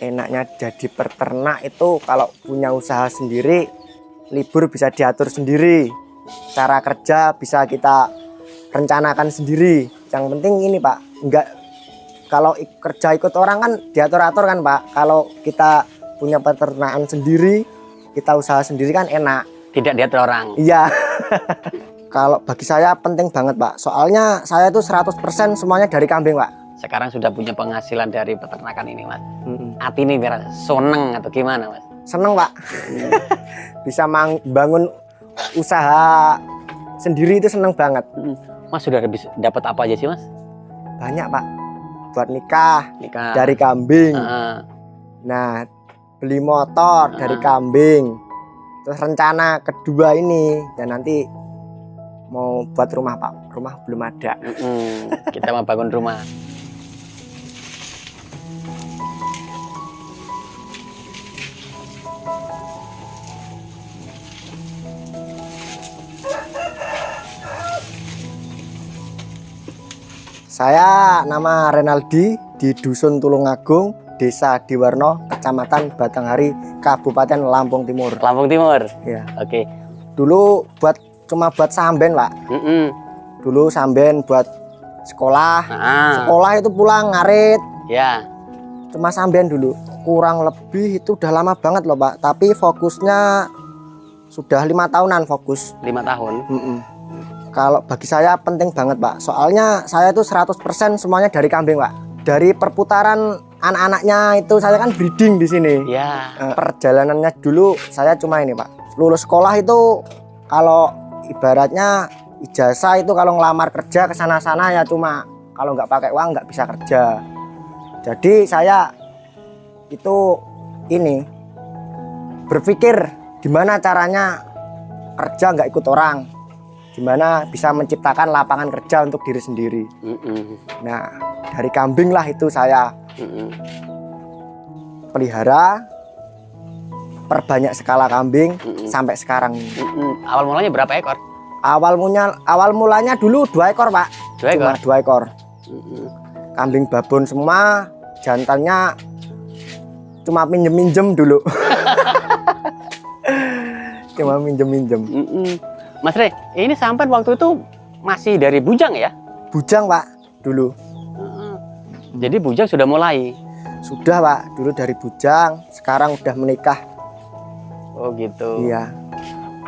enaknya jadi peternak itu kalau punya usaha sendiri, libur bisa diatur sendiri, cara kerja bisa kita rencanakan sendiri. Yang penting ini Pak, enggak kalau kerja ikut orang kan diatur-atur kan Pak. Kalau kita punya peternakan sendiri, kita usaha sendiri kan enak. Tidak diatur orang. Iya. Kalau bagi saya penting banget Pak. Soalnya saya itu 100% semuanya dari kambing Pak. Sekarang sudah punya penghasilan dari peternakan ini Mas. Hati ini biar seneng atau gimana Mas? Seneng Pak. Bisa bangun usaha sendiri itu seneng banget. Mas sudah dapat apa aja sih Mas? Banyak Pak. Buat nikah. Dari kambing. Nah, beli motor dari kambing. Terus rencana kedua ini ya nanti mau buat rumah Pak. Rumah belum ada. Kita mau bangun rumah. Saya nama Renaldi di Dusun Tulungagung, Desa Diwarno, Kecamatan Batanghari, Kabupaten Lampung Timur. Lampung Timur. Ya. Oke. Dulu cuma buat samben Pak. Dulu samben buat sekolah. Sekolah itu pulang ngarit. Ya. Cuma samben dulu. Kurang lebih itu udah lama banget loh Pak. Tapi fokusnya sudah 5 tahunan fokus. 5 tahun. Kalau bagi saya penting banget Pak. Soalnya saya itu 100% semuanya dari kambing Pak. Dari perputaran anak-anaknya itu saya kan breeding di sini. Ya. Perjalanannya dulu saya cuma ini Pak. Lulus sekolah itu kalau ibaratnya ijazah itu kalau ngelamar kerja ke sana-sana ya cuma kalau nggak pakai uang nggak bisa kerja. Jadi saya itu ini berpikir gimana caranya kerja nggak ikut orang. Gimana bisa menciptakan lapangan kerja untuk diri sendiri. Nah, dari kambing lah itu saya pelihara, perbanyak skala kambing sampai sekarang. Awal mulanya berapa ekor? Awal mulanya dulu 2 ekor Pak. 2 ekor? Cuma 2 ekor. Kambing babon semua, jantannya cuma minjem-minjem dulu. Cuma minjem-minjem. Mas Re, ini sampai waktu itu masih dari bujang ya? Bujang Pak, dulu. Jadi bujang sudah mulai? Sudah Pak, dulu dari bujang, sekarang udah menikah. Oh gitu. Iya.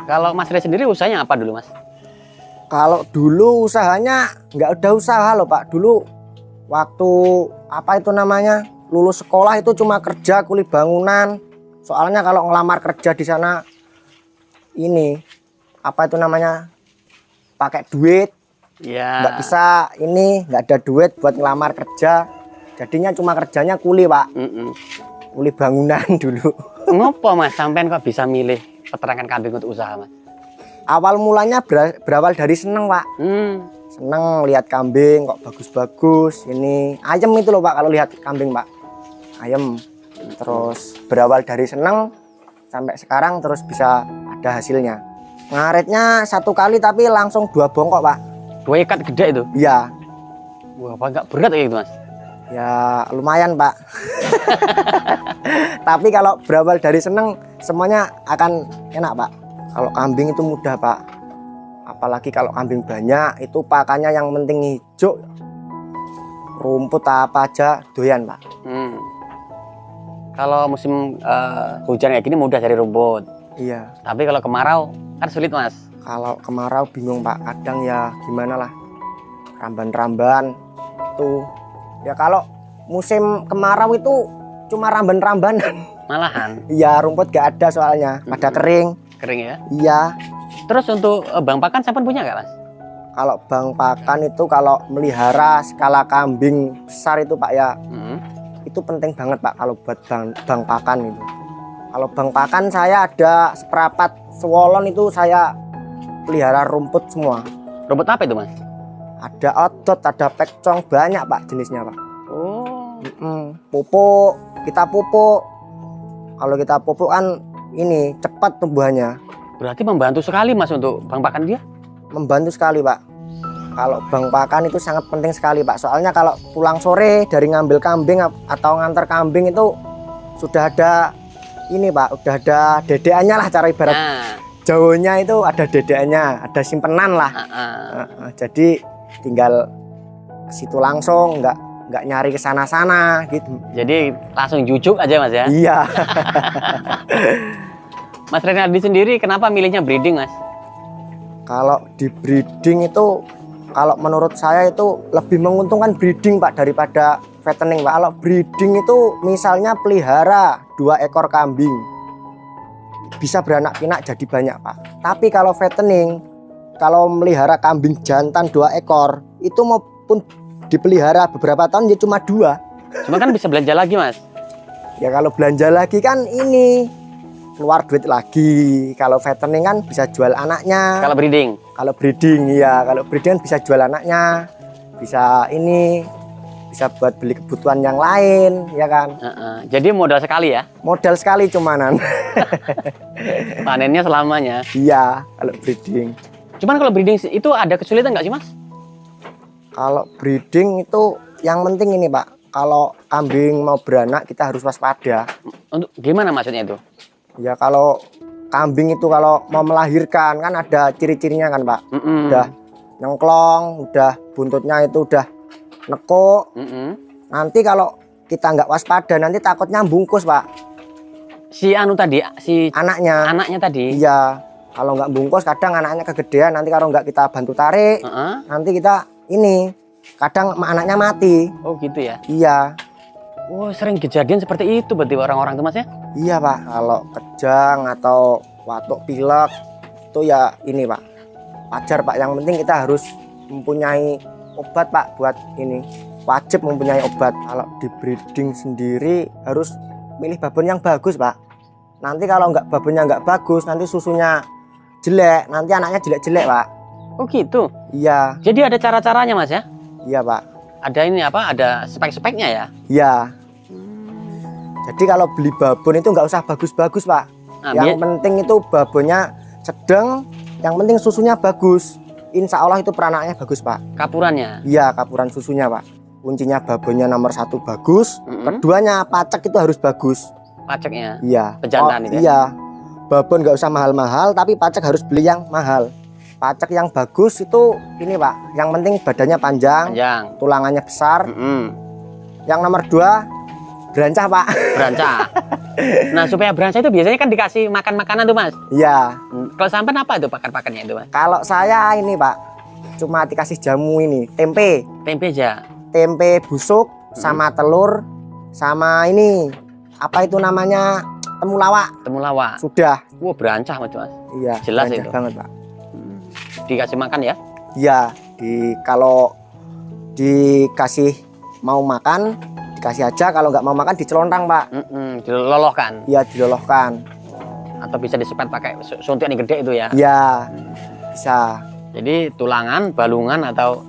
Kalau Mas Re sendiri usahanya apa dulu Mas? Kalau dulu usahanya nggak ada usaha loh Pak. Dulu waktu apa itu namanya lulus sekolah itu cuma kerja kuli bangunan. Soalnya kalau ngelamar kerja di sana ini apa itu namanya pakai duit, nggak bisa ini nggak ada duit buat ngelamar kerja, jadinya cuma kerjanya kuli Pak. Kuli bangunan dulu. Ngopo Mas sampean kok bisa milih peternakan kambing untuk usaha Mas? Awal mulanya berawal dari seneng Pak. Seneng lihat kambing kok bagus-bagus, ini ayam itu loh Pak kalau lihat kambing Pak, ayam. Terus berawal dari seneng sampai sekarang terus bisa ada hasilnya. Ngaretnya 1 kali tapi langsung 2 bongkok Pak. 2 ikat gede itu? Iya. Wah, apa nggak berat kayak gitu Mas? Ya lumayan Pak. Tapi kalau berawal dari seneng semuanya akan enak Pak. Kalau kambing itu mudah Pak. Apalagi kalau kambing banyak itu pakannya yang penting hijau. Rumput apa aja doyan Pak. Kalau musim hujan kayak gini mudah cari rumput. Iya. Tapi kalau kemarau kan sulit Mas. Kalau kemarau bingung Pak. Kadang ya gimana lah. Ramban-ramban tuh. Ya kalau musim kemarau itu cuma ramban-rambanan. Malahan. Iya, rumput gak ada soalnya. Pada kering. Kering ya? Iya. Terus untuk bang pakan sampean punya nggak Mas? Kalau bang pakan itu kalau melihara skala kambing besar itu Pak ya. Itu penting banget Pak kalau buat bang pakan itu. Kalau bang pakan saya ada seperapat sewolon itu saya pelihara rumput semua. Rumput apa itu Mas? Ada otot, ada pekcong, banyak Pak jenisnya Pak. Oh. Pupuk, kita pupuk. Kalau kita pupuk kan ini cepat tumbuhannya. Berarti membantu sekali Mas untuk bang pakan dia? Membantu sekali Pak. Kalau bang pakan itu sangat penting sekali Pak. Soalnya kalau pulang sore dari ngambil kambing atau ngantar kambing itu sudah ada ini Pak, udah ada dedeannya lah, cara ibarat Nah, Jawanya itu ada dedeannya, ada simpenan lah. Jadi tinggal ke situ langsung, nggak nyari ke sana-sana gitu. jadi langsung jujuk aja Mas ya. Iya. Mas Renaldi sendiri kenapa milihnya breeding Mas? Kalau di breeding itu, kalau menurut saya itu lebih menguntungkan breeding Pak daripada fattening Pak. Kalau breeding itu misalnya pelihara 2 ekor kambing, bisa beranak pinak jadi banyak Pak. Tapi kalau fattening, kalau melihara kambing jantan 2 ekor, itu maupun dipelihara beberapa tahun ya cuma 2. Cuma kan bisa belanja lagi Mas. Ya kalau belanja lagi kan ini keluar duit lagi. Kalau fattening kan bisa jual anaknya. Kalau breeding? Kalau breeding ya, kalau breeding kan bisa jual anaknya, bisa ini, bisa buat beli kebutuhan yang lain, ya kan? Jadi modal sekali ya? Modal sekali cumanan. Panennya selamanya. Iya, kalau breeding. Cuman kalau breeding itu ada kesulitan nggak sih Mas? Kalau breeding itu yang penting ini Pak, kalau kambing mau beranak kita harus waspada. Untuk gimana maksudnya itu? Ya kalau kambing itu kalau mau melahirkan kan ada ciri-cirinya kan Pak. Udah nyengklong, udah buntutnya itu udah nekuk. Nanti kalau kita nggak waspada nanti takutnya bungkus Pak. Si anu tadi, si Anaknya tadi. Iya, kalau nggak bungkus kadang anaknya kegedean, nanti kalau nggak kita bantu tarik, nanti kita ini kadang anaknya mati. Oh gitu ya? Iya. Oh sering kejadian seperti itu berarti orang-orang tuh Mas ya? Iya Pak, kalau kejang atau watuk pilek itu ya ini Pak, wajar Pak. Yang penting kita harus mempunyai obat Pak buat ini, wajib mempunyai obat. Kalau di breeding sendiri harus milih babon yang bagus Pak. Nanti kalau babonnya nggak bagus, nanti susunya jelek, nanti anaknya jelek-jelek Pak. Oh gitu? Iya. Jadi ada cara-caranya Mas ya? Iya Pak. Ada ini apa? Ada spek-speknya ya? Iya. Jadi kalau beli babon itu nggak usah bagus-bagus Pak. Yang penting itu babonnya sedang, yang penting susunya bagus. Insya Allah itu peranaknya bagus Pak. Kapurannya? Iya, kapuran susunya Pak. Kuncinya babonnya nomor 1 bagus, keduanya pacak itu harus bagus. Pacaknya? Iya. Pejantan itu ya? Iya. Babon nggak usah mahal-mahal, tapi pacak harus beli yang mahal. Pacak yang bagus itu ini Pak, yang penting badannya panjang, tulangannya besar. Yang nomor 2 berancah Pak. Berancah. Nah supaya berancah itu biasanya kan dikasih makan makanan tuh Mas. Iya. Kalau sampean apa itu pakan-pakannya itu Mas? Kalau saya ini Pak, cuma dikasih jamu ini, tempe. Tempe aja? Tempe busuk sama telur sama ini apa itu namanya, temulawak. Temulawak. Sudah. Wah berancah Mas. Iya. Jelas itu. Banget Pak. Dikasih makan ya? Iya. Kalau dikasih mau makan dikasih aja, kalau nggak mau makan dicelontang Pak. Diloloskan? Iya, diloloskan. Atau bisa disepet pakai suntik yang gede itu ya? Iya, bisa. Jadi tulangan, balungan atau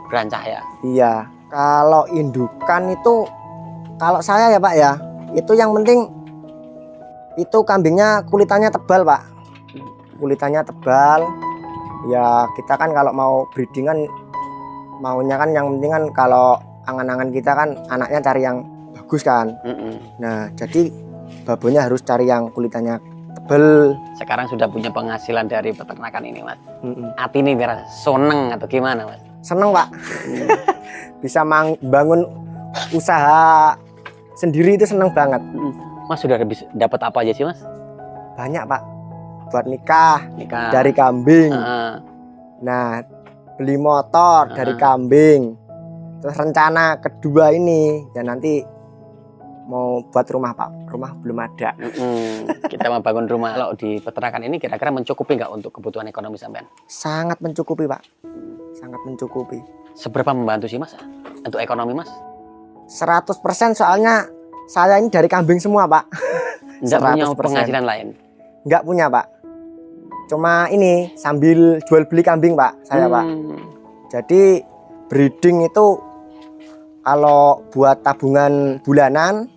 berancah ya? Iya. Kalau indukan itu, kalau saya ya Pak ya, itu yang penting itu kambingnya kulitannya tebal Pak. Kulitannya tebal. Ya kita kan kalau mau breedingan maunya kan yang penting kan kalau angan-angan kita kan anaknya cari yang bagus kan. Nah jadi babonnya harus cari yang kulitannya tebel. Sekarang sudah punya penghasilan dari peternakan ini Mas. Hati ini biar seneng atau gimana Mas? Seneng Pak. Bisa bangun usaha sendiri itu seneng banget. Mas sudah dapat apa aja sih Mas? Banyak Pak. Buat nikah. Dari kambing. Nah beli motor dari kambing. Terus rencana kedua ini ya nanti mau buat rumah Pak. Rumah belum ada. Kita mau bangun rumah. Kalau di peternakan ini kira-kira mencukupi nggak untuk kebutuhan ekonomi sampean? Sangat mencukupi Pak. Sangat mencukupi. Seberapa membantu sih Mas untuk ekonomi Mas? 100% soalnya saya ini dari kambing semua Pak. Nggak punya penghasilan lain? Nggak punya Pak. Cuma ini sambil jual beli kambing Pak saya Pak. Jadi breeding itu kalau buat tabungan bulanan,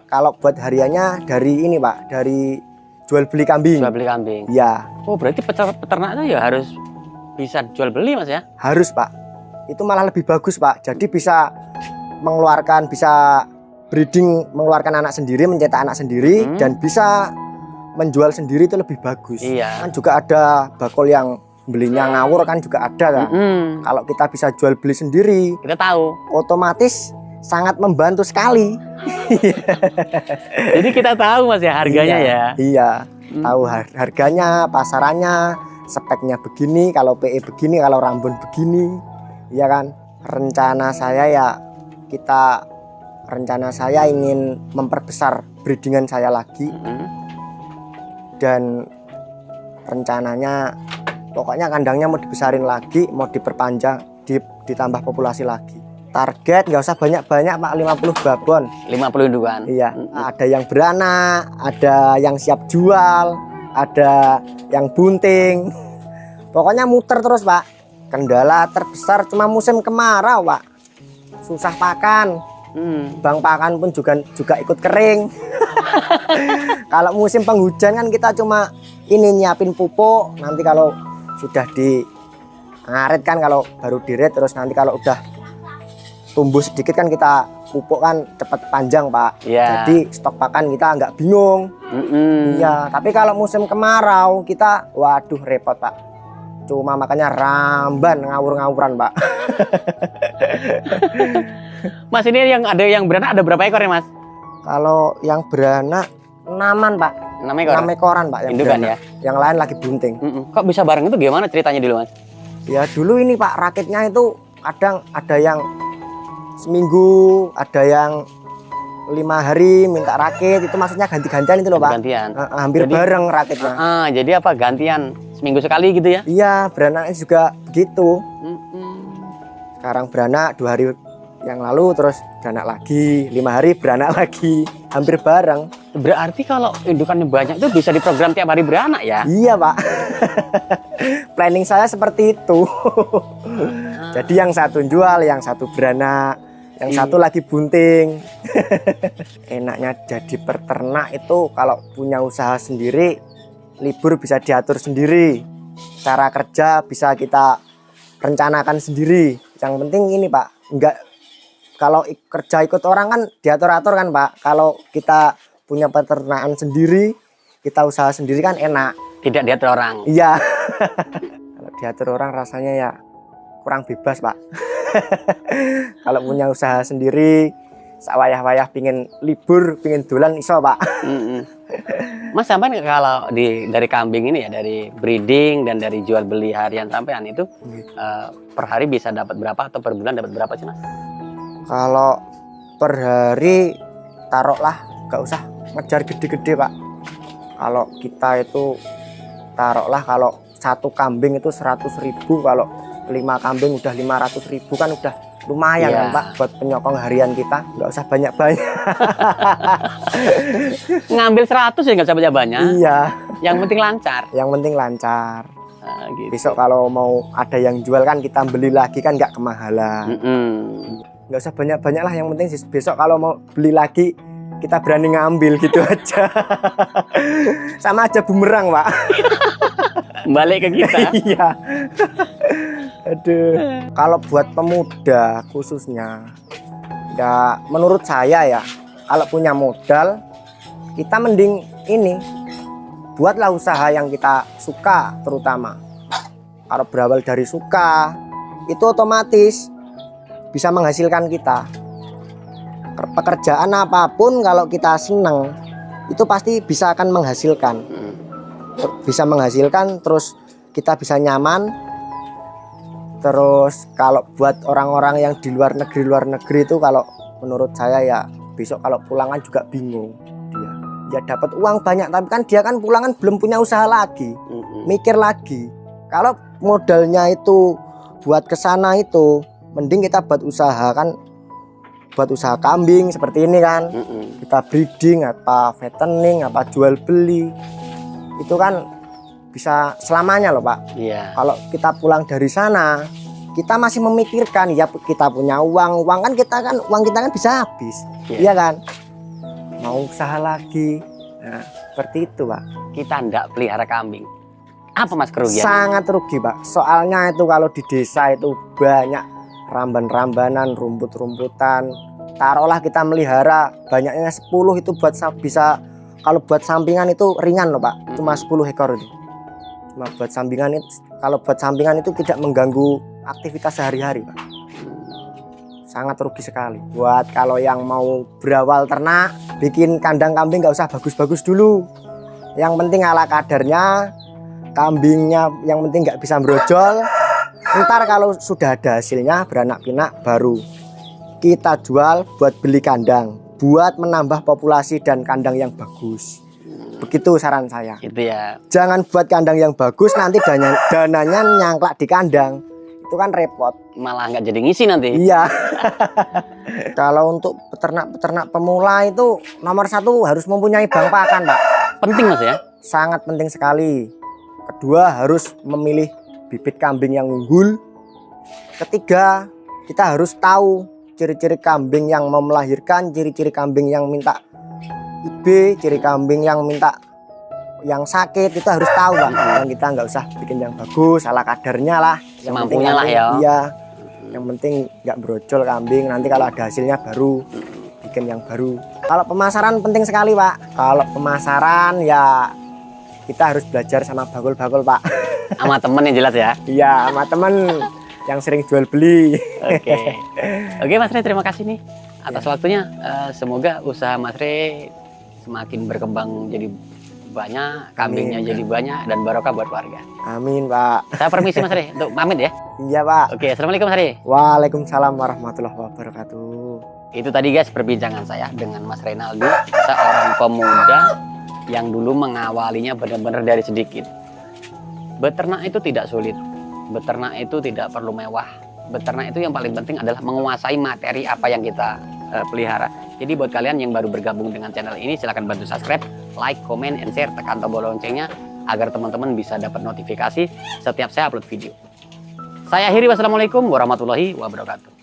kalau buat hariannya dari ini Pak, dari jual beli kambing. Jual beli kambing. Ya. Oh berarti peternak itu ya harus bisa jual beli Mas ya? Harus Pak. Itu malah lebih bagus Pak. Jadi bisa mengeluarkan, bisa breeding, mengeluarkan anak sendiri, mencetak anak sendiri, dan bisa menjual sendiri itu lebih bagus. Iya. Kan juga ada bakul yang belinya ngawur kan juga ada kan. Kalau kita bisa jual beli sendiri, Kita tahu. otomatis sangat membantu sekali. Jadi kita tahu Mas ya harganya Iya, ya. Iya, tahu harganya, pasarannya, speknya begini, kalau PE begini, kalau Rambon begini, iya kan. Rencana saya ingin memperbesar breedingan saya lagi, dan rencananya pokoknya kandangnya mau dibesarin lagi, mau diperpanjang, ditambah populasi lagi. Target nggak usah banyak-banyak Pak, 50 babon. 50 indukan. Iya, ada yang beranak, ada yang siap jual, ada yang bunting. Pokoknya muter terus Pak. Kendala terbesar cuma musim kemarau Pak. Susah pakan. Bang pakan pun juga ikut kering. Kalau musim penghujan kan kita cuma ini nyiapin pupuk. Nanti kalau sudah ngaret kan, kalau baru diret, terus nanti kalau udah tumbuh sedikit kan kita pupuk kan cepat panjang Pak. Iya. Jadi stok pakan kita nggak bingung. Iya, tapi kalau musim kemarau kita waduh repot Pak. Cuma makanya ramban ngawur-ngawuran Pak. Mas ini yang beranak ada berapa ekor ya Mas? Kalau yang beranak 6-an Pak. 6 ekor. 6 ekoran Pak yang Indukan beranak. Yang lain lagi bunting. Kok bisa bareng itu gimana ceritanya dulu Mas? Ya dulu ini Pak, rakitnya itu kadang ada yang seminggu, ada yang 5 hari minta rakit, itu maksudnya ganti-gantian itu loh Pak. Gantian. Hampir bareng rakitnya. Jadi apa gantian seminggu sekali gitu ya? Iya, beranaknya juga begitu. Sekarang beranak 2 hari yang lalu, terus beranak lagi, 5 hari beranak lagi, hampir bareng. Berarti kalau indukannya banyak itu bisa diprogram tiap hari beranak ya? Iya Pak. Planning saya seperti itu. Jadi yang satu jual, yang satu beranak, yang satu lagi bunting. Enaknya jadi peternak itu kalau punya usaha sendiri, libur bisa diatur sendiri, cara kerja bisa kita rencanakan sendiri. Yang penting ini Pak, enggak, kalau kerja ikut orang kan diatur-atur kan Pak. Kalau kita punya peternakan sendiri, kita usaha sendiri kan enak. Tidak diatur orang. Iya. Kalau diatur orang rasanya ya kurang bebas Pak. Kalau punya usaha sendiri, sawayah-wayah pingin libur, pingin dolan iso Pak. Mas sampean kalau dari kambing ini ya, dari breeding dan dari jual beli harian sampean itu per hari bisa dapat berapa atau per bulan dapat berapa sih Mas? Kalau per hari taruhlah gak usah ngejar gede-gede Pak. Kalau kita itu taruhlah kalau satu kambing itu 100.000, kalau 5 kambing udah 500.000 kan udah lumayan kan Pak buat penyokong harian kita, nggak usah banyak-banyak. Ngambil 100 ya nggak usah banyak-banyak. Iya. Yang penting lancar. Yang penting lancar. Gitu. Besok kalau mau ada yang jual kan kita beli lagi kan nggak kemahalan. Nggak usah banyak-banyak lah, yang penting besok kalau mau beli lagi kita berani ngambil gitu aja. Sama aja bumerang Pak. Balik ke kita. Iya. Aduh. Kalau buat pemuda khususnya, ya menurut saya ya, kalau punya modal, kita mending ini, buatlah usaha yang kita suka terutama. Kalau berawal dari suka, itu otomatis bisa menghasilkan kita. Pekerjaan apapun kalau kita seneng, itu pasti bisa akan menghasilkan. Bisa menghasilkan, terus kita bisa nyaman. Terus kalau buat orang-orang yang di luar negeri itu, kalau menurut saya ya besok kalau pulangan juga bingung dia. Ya dapat uang banyak, tapi kan dia kan pulangan belum punya usaha lagi. Mikir lagi. Kalau modalnya itu buat kesana itu, mending kita buat usaha kan, buat usaha kambing seperti ini kan. Kita breeding, apa fattening, apa jual beli. Itu kan bisa selamanya loh Pak. Iya. Kalau kita pulang dari sana, kita masih memikirkan ya kita punya uang kan uang kita kan bisa habis. Iya kan? Mau usaha lagi. Nah, seperti itu Pak. Kita ndak pelihara kambing. Apa Mas kerugian? Sangat rugi Pak. Soalnya itu kalau di desa itu banyak ramban-rambanan, rumput-rumputan, taruhlah kita melihara banyaknya 10 itu bisa, kalau buat sampingan itu ringan loh Pak, cuma 10 ekor itu. Cuma buat sampingan itu, kalau buat sampingan itu tidak mengganggu aktivitas sehari-hari Pak. Sangat rugi sekali. Buat kalau yang mau berawal ternak, bikin kandang kambing nggak usah bagus-bagus dulu. Yang penting ala kadarnya, kambingnya yang penting nggak bisa brojol. Ntar kalau sudah ada hasilnya beranak pinak baru kita jual buat beli kandang, buat menambah populasi dan kandang yang bagus. Begitu saran saya. Gitu ya. Jangan buat kandang yang bagus nanti dananya nyangklak di kandang. Itu kan repot. Malah nggak jadi ngisi nanti. Iya. Kalau untuk peternak pemula itu nomor 1 harus mempunyai bank pakan Pak. Penting Mas ya. Sangat penting sekali. Kedua harus memilih bibit kambing yang unggul. Ketiga, kita harus tahu ciri-ciri kambing yang mau melahirkan, ciri-ciri kambing yang minta IB, ciri kambing yang minta yang sakit, itu harus tahu Pak. Dan kita nggak usah bikin yang bagus, ala kadarnya lah. Semampunya lah ya. Iya. Yang penting nggak brojol kambing. Nanti kalau ada hasilnya baru bikin yang baru. Kalau pemasaran penting sekali Pak. Kalau pemasaran ya kita harus belajar sama bakul-bakul Pak. Sama temen yang jelas ya. Iya, sama temen yang sering jual beli. Oke Mas Rey, terima kasih nih atas waktunya. Semoga usaha Mas Rey semakin berkembang jadi banyak, kambingnya jadi banyak dan barokah buat warga. Amin Pak. Saya permisi Mas Rey untuk pamit ya. Iya Pak. Oke, assalamualaikum Mas Rey. Waalaikumsalam warahmatullahi wabarakatuh. Itu tadi guys perbincangan saya dengan Mas Reynaldo, seorang pemuda yang dulu mengawalinya benar-benar dari sedikit. Beternak itu tidak sulit, beternak itu tidak perlu mewah. Beternak itu yang paling penting adalah menguasai materi apa yang kita pelihara. Jadi buat kalian yang baru bergabung dengan channel ini, silahkan bantu subscribe, like, comment, and share, tekan tombol loncengnya agar teman-teman bisa dapat notifikasi setiap saya upload video. Saya akhiri, wassalamualaikum warahmatullahi wabarakatuh.